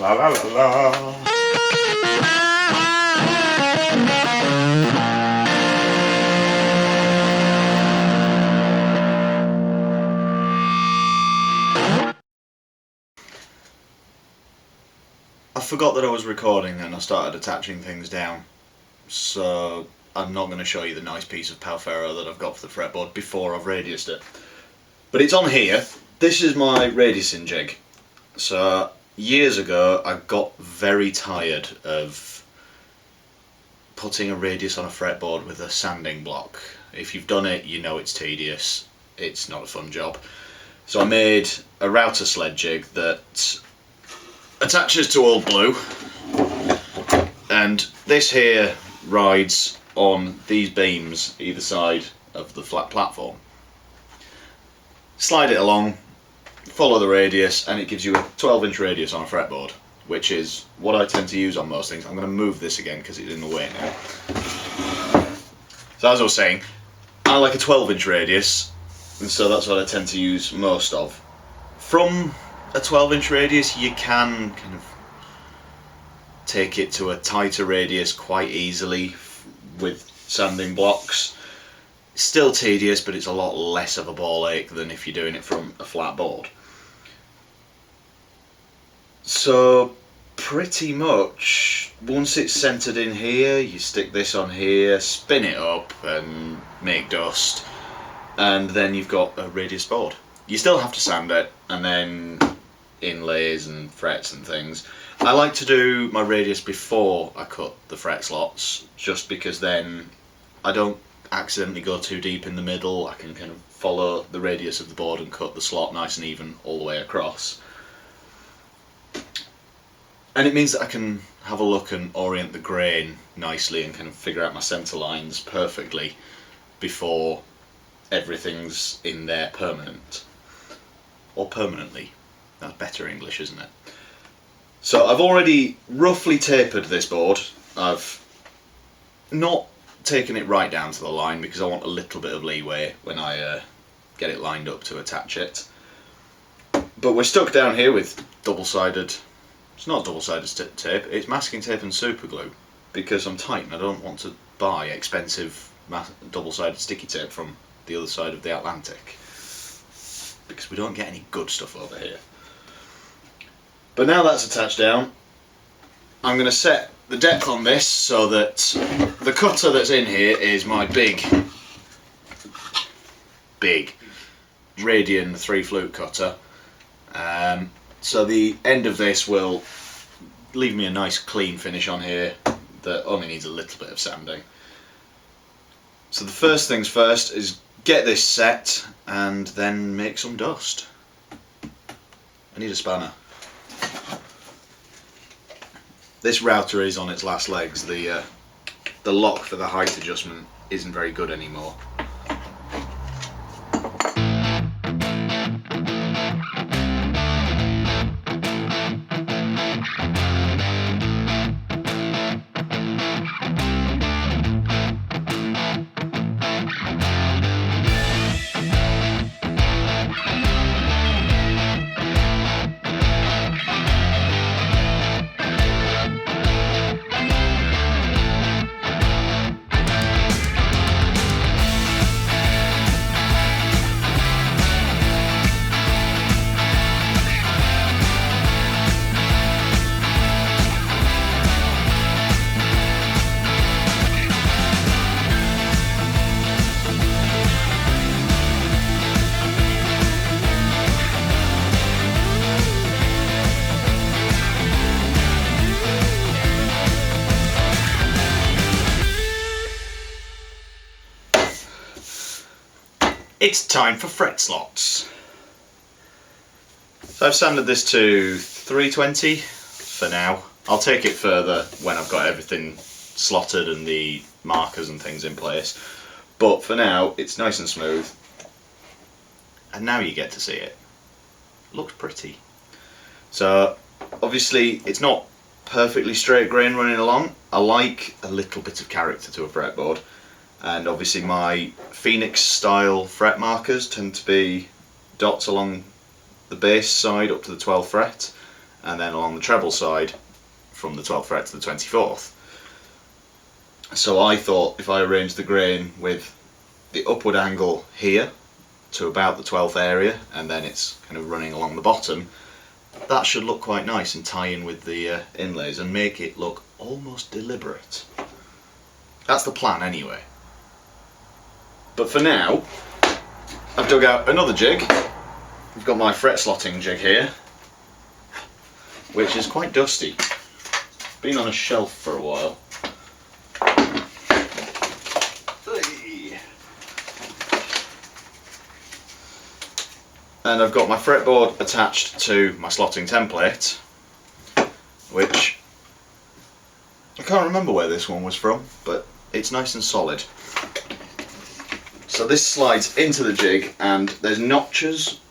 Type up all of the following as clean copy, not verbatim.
La la la la. I forgot that I was recording and I started attaching things down, so I'm not going to show you the nice piece of Pao Ferro that I've got for the fretboard before I've radiused it. But it's on here. This is my radiusing jig. So years ago I got very tired of putting a radius on a fretboard with a sanding block. If you've done it, you know it's tedious. It's not a fun job. So I made a router sled jig that attaches to old blue, and this here rides on these beams either side of the flat platform. Slide it along, follow the radius, and it gives you a 12-inch radius on a fretboard, which is what I tend to use on most things. I'm going to move this again because it's in the way now. So as I was saying, I like a 12-inch radius, and so that's what I tend to use most of. From a 12-inch radius you can kind of take it to a tighter radius quite easily with sanding blocks. It's still tedious, but it's a lot less of a ball ache than if you're doing it from a flat board. So pretty much once it's centered in here, you stick this on here, spin it up and make dust, and then you've got a radius board. You still have to sand it and then inlays and frets and things. I like to do my radius before I cut the fret slots, just because then I don't accidentally go too deep in the middle. I can kind of follow the radius of the board and cut the slot nice and even all the way across. And it means that I can have a look and orient the grain nicely and kind of figure out my centre lines perfectly before everything's in there permanent. Or permanently. That's better English, isn't it? So I've already roughly tapered this board. I've not taken it right down to the line because I want a little bit of leeway when I get it lined up to attach it. But we're stuck down here with double-sided, it's not double-sided tape, it's masking tape and super glue, because I'm tight and I don't want to buy expensive double-sided sticky tape from the other side of the Atlantic, because we don't get any good stuff over here. But now that's attached down, I'm going to set the depth on this so that the cutter that's in here is my big Radian 3-flute cutter. So the end of this will leave me a nice clean finish on here that only needs a little bit of sanding. So the first things first is get this set and then make some dust. I need a spanner. This router is on its last legs. The lock for the height adjustment isn't very good anymore. It's time for fret slots. So I've sanded this to 320 for now. I'll take it further when I've got everything slotted and the markers and things in place. But for now, it's nice and smooth. And now you get to see it. Looks pretty. So obviously it's not perfectly straight grain running along. I like a little bit of character to a fretboard. And obviously my Phoenix style fret markers tend to be dots along the bass side up to the 12th fret, and then along the treble side from the 12th fret to the 24th. So I thought if I arrange the grain with the upward angle here to about the 12th area, and then it's kind of running along the bottom, that should look quite nice and tie in with the inlays and make it look almost deliberate. That's the plan anyway. But for now, I've dug out another jig. I've got my fret slotting jig here, which is quite dusty. Been on a shelf for a while. And I've got my fretboard attached to my slotting template, which I can't remember where this one was from, but it's nice and solid. So this slides into the jig, and there's notches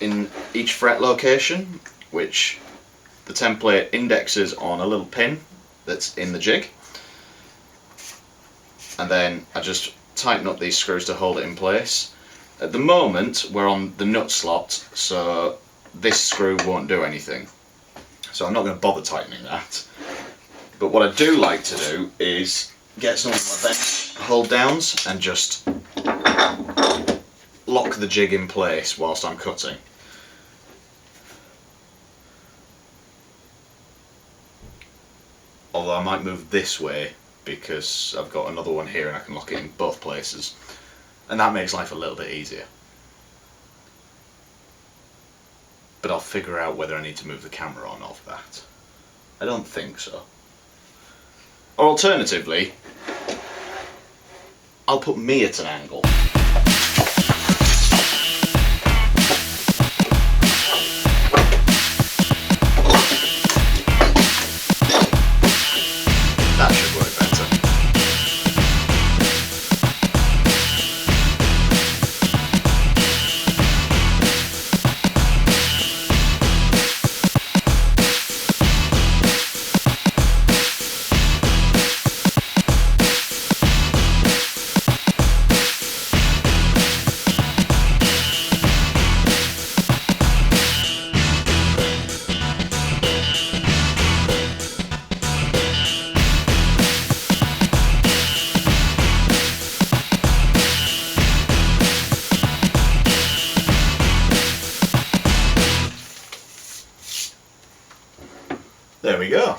in each fret location, which the template indexes on a little pin that's in the jig. And then I just tighten up these screws to hold it in place. At the moment we're on the nut slot, so this screw won't do anything. So I'm not going to bother tightening that. But what I do like to do is get some of my bench hold downs and just lock the jig in place whilst I'm cutting. Although I might move this way because I've got another one here and I can lock it in both places. And that makes life a little bit easier. But I'll figure out whether I need to move the camera on off that. I don't think so. Or alternatively, I'll put me at an angle. That should work better. There we go.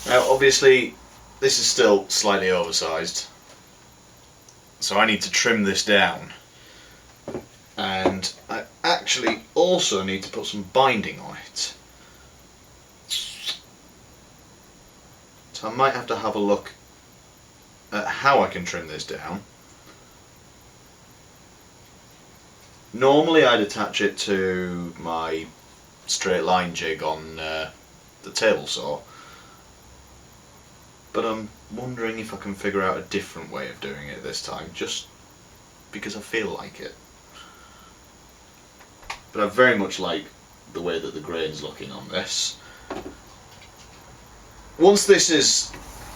Now obviously this is still slightly oversized, so I need to trim this down, and I actually also need to put some binding on it. So I might have to have a look at how I can trim this down. Normally I'd attach it to my straight line jig on the table saw, but I'm wondering if I can figure out a different way of doing it this time, just because I feel like it. But I very much like the way that the grain's looking on this. Once this is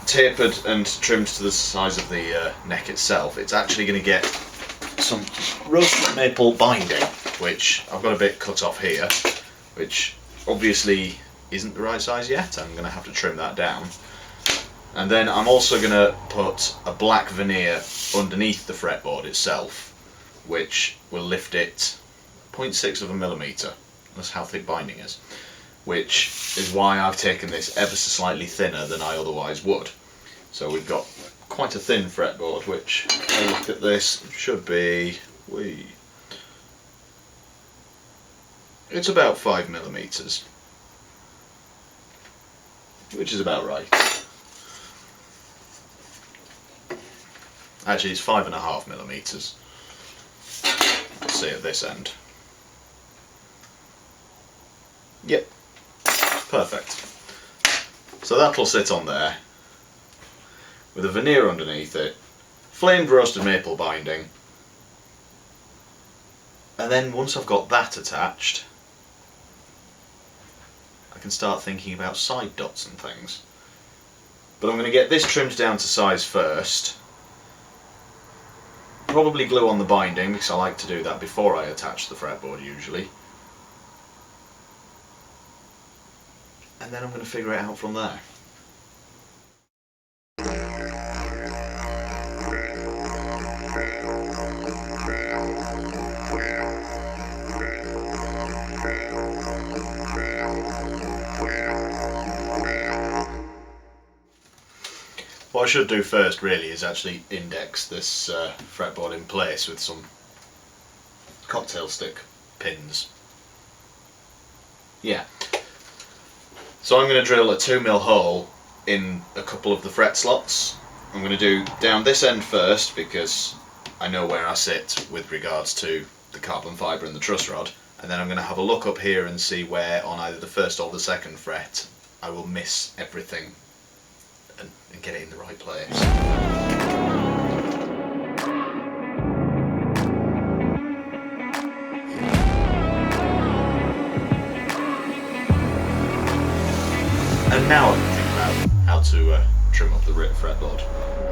tapered and trimmed to the size of the neck itself, it's actually going to get some roasted maple binding, which I've got a bit cut off here, which obviously isn't the right size yet. I'm going to have to trim that down. And then I'm also going to put a black veneer underneath the fretboard itself, which will lift it 0.6 of a millimetre. That's how thick binding is, which is why I've taken this ever so slightly thinner than I otherwise would. So we've got quite a thin fretboard, which, if I look at this, should be, it's about 5 millimetres, which is about right. Actually, it's 5.5 millimetres. Let's see at this end. Yep, perfect. So that'll sit on there with a veneer underneath it, flamed roasted maple binding, and then once I've got that attached, I can start thinking about side dots and things. But I'm going to get this trimmed down to size first, probably glue on the binding because I like to do that before I attach the fretboard usually. And then I'm going to figure it out from there. What I should do first really is actually index this fretboard in place with some cocktail stick pins. Yeah. So I'm going to drill a 2mm hole in a couple of the fret slots. I'm going to do down this end first because I know where I sit with regards to the carbon fibre and the truss rod, and then I'm going to have a look up here and see where on either the first or the second fret I will miss everything and get it in the right place. And now I can think about how to trim up the fretboard.